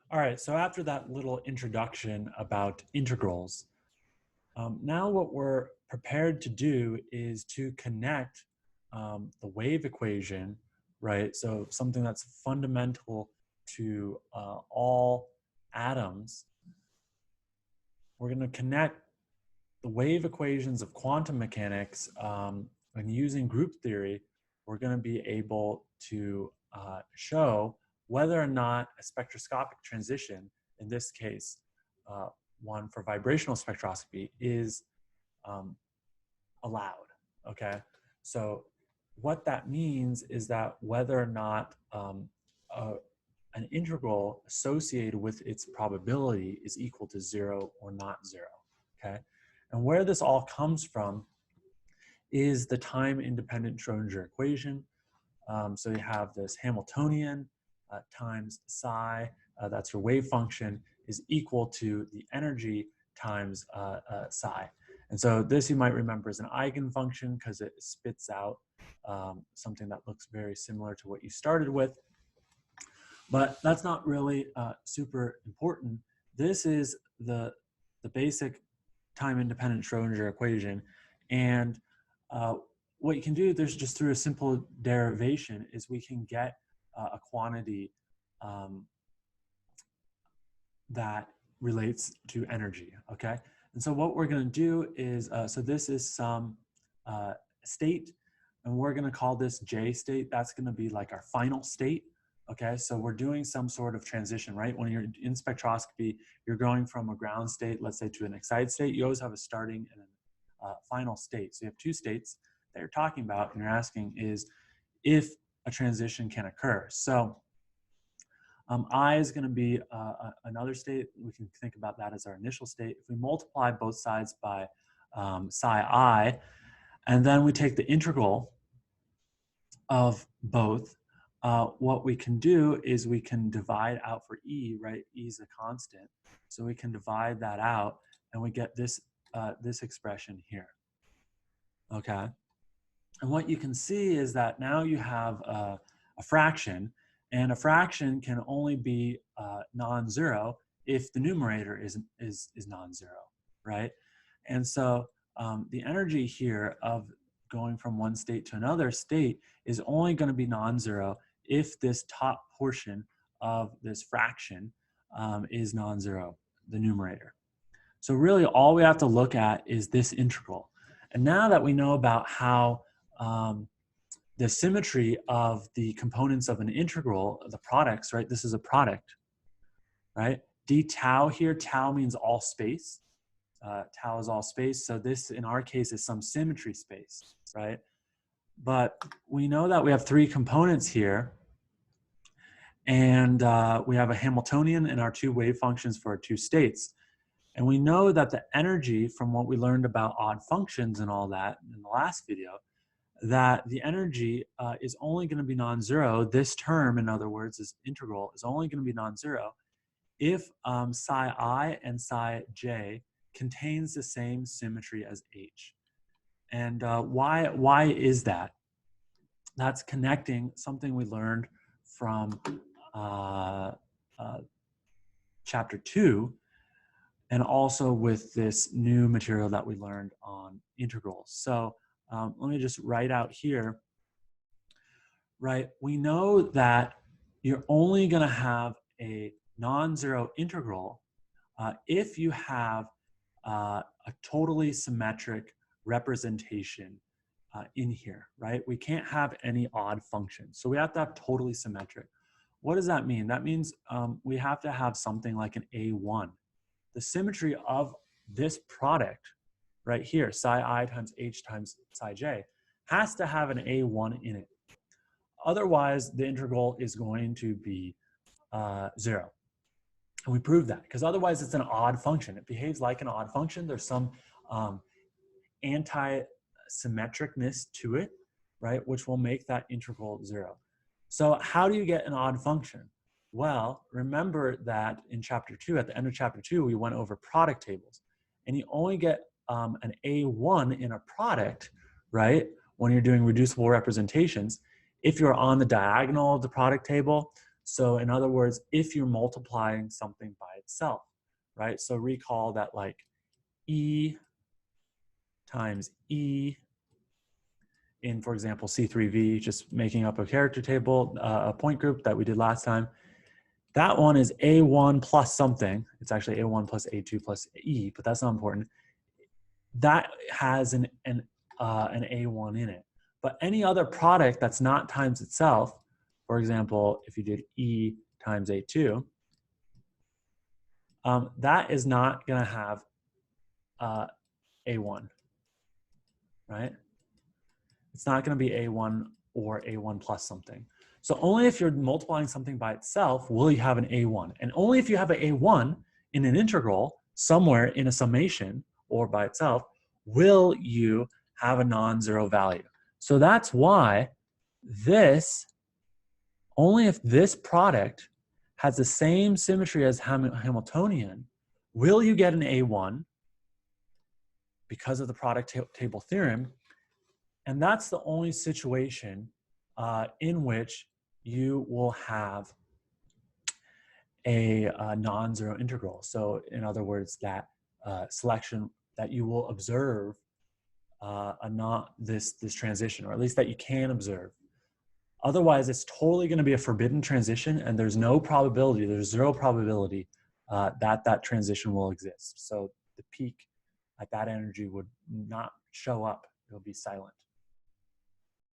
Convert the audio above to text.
All right, so after that little introduction about integrals, now what we're prepared to do is to connect the wave equation, right? So something that's fundamental to all atoms. We're going to connect the wave equations of quantum mechanics, and using group theory, we're going to be able to show whether or not a spectroscopic transition, in this case, one for vibrational spectroscopy, is allowed. Okay, so what that means is that whether or not an integral associated with its probability is equal to 0 or not 0. Okay, and where this all comes from is the time-independent Schrodinger equation. So you have this Hamiltonian times psi, that's your wave function, is equal to the energy times psi. And so this you might remember as an eigenfunction because it spits out something that looks very similar to what you started with. But that's not really super important. This is the basic time-independent Schrodinger equation. And what you can do, there's just through a simple derivation, is we can get a quantity that relates to energy, okay? And so what we're gonna do is, so this is some state, and we're gonna call this J state. That's gonna be like our final state, okay? So we're doing some sort of transition, right? When you're in spectroscopy, you're going from a ground state, let's say, to an excited state. You always have a starting and a final state. So you have two states that you're talking about, and you're asking is if a transition can occur. So I is going to be another state. We can think about that as our initial state. If we multiply both sides by psi I, and then we take the integral of both, what we can do is we can divide out for E, right? E is a constant. So we can divide that out, and we get this, this expression here. Okay, and what you can see is that now you have a fraction, and a fraction can only be non-zero if the numerator is non-zero, right? And so the energy here of going from one state to another state is only going to be non-zero if this top portion of this fraction is non-zero, the numerator. So really all we have to look at is this integral. And now that we know about how the symmetry of the components of an integral, the products, right? This is a product, right? D tau here, tau means all space. Tau is all space. So this, in our case, is some symmetry space, right? But we know that we have three components here. And we have a Hamiltonian and our two wave functions for our two states. And we know that the energy, from what we learned about odd functions and all that in the last video, that the energy is only going to be non-zero. This term, in other words, this integral, is only going to be non-zero if psi I and psi j contains the same symmetry as H. And why is that? That's connecting something we learned from chapter 2, and also with this new material that we learned on integrals. So let me just write out here, right? We know that you're only going to have a non-zero integral if you have a totally symmetric representation in here, right? We can't have any odd functions. So we have to have totally symmetric. What does that mean? That means we have to have something like an A1. The symmetry of this product right here, psi I times H times psi j, has to have an A1 in it. Otherwise, the integral is going to be 0. And we prove that, because otherwise it's an odd function. It behaves like an odd function. There's some anti-symmetricness to it, right, which will make that integral 0. So how do you get an odd function? Well, remember that in chapter 2, at the end of chapter 2, we went over product tables. And you only get an A1 in a product, right, when you're doing reducible representations, if you're on the diagonal of the product table. So in other words, if you're multiplying something by itself, right? So recall that like E times E in, for example, C3V, just making up a character table, a point group that we did last time. That one is A1 plus something. It's actually A1 plus A2 plus E, but that's not important. That has an A1 in it. But any other product that's not times itself, for example, if you did E times A2, that is not going to have A1, right? It's not going to be A1 or A1 plus something. So only if you're multiplying something by itself will you have an A1. And only if you have an A1 in an integral somewhere in a summation or by itself will you have a non-zero value. So that's why this, only if this product has the same symmetry as Hamiltonian, will you get an A1 because of the product table theorem. And that's the only situation in which you will have a non-zero integral. So in other words, that selection that you will observe this transition, or at least that you can observe. Otherwise, it's totally going to be a forbidden transition, and there's no probability, there's zero probability that that transition will exist. So the peak at that energy would not show up, it'll be silent.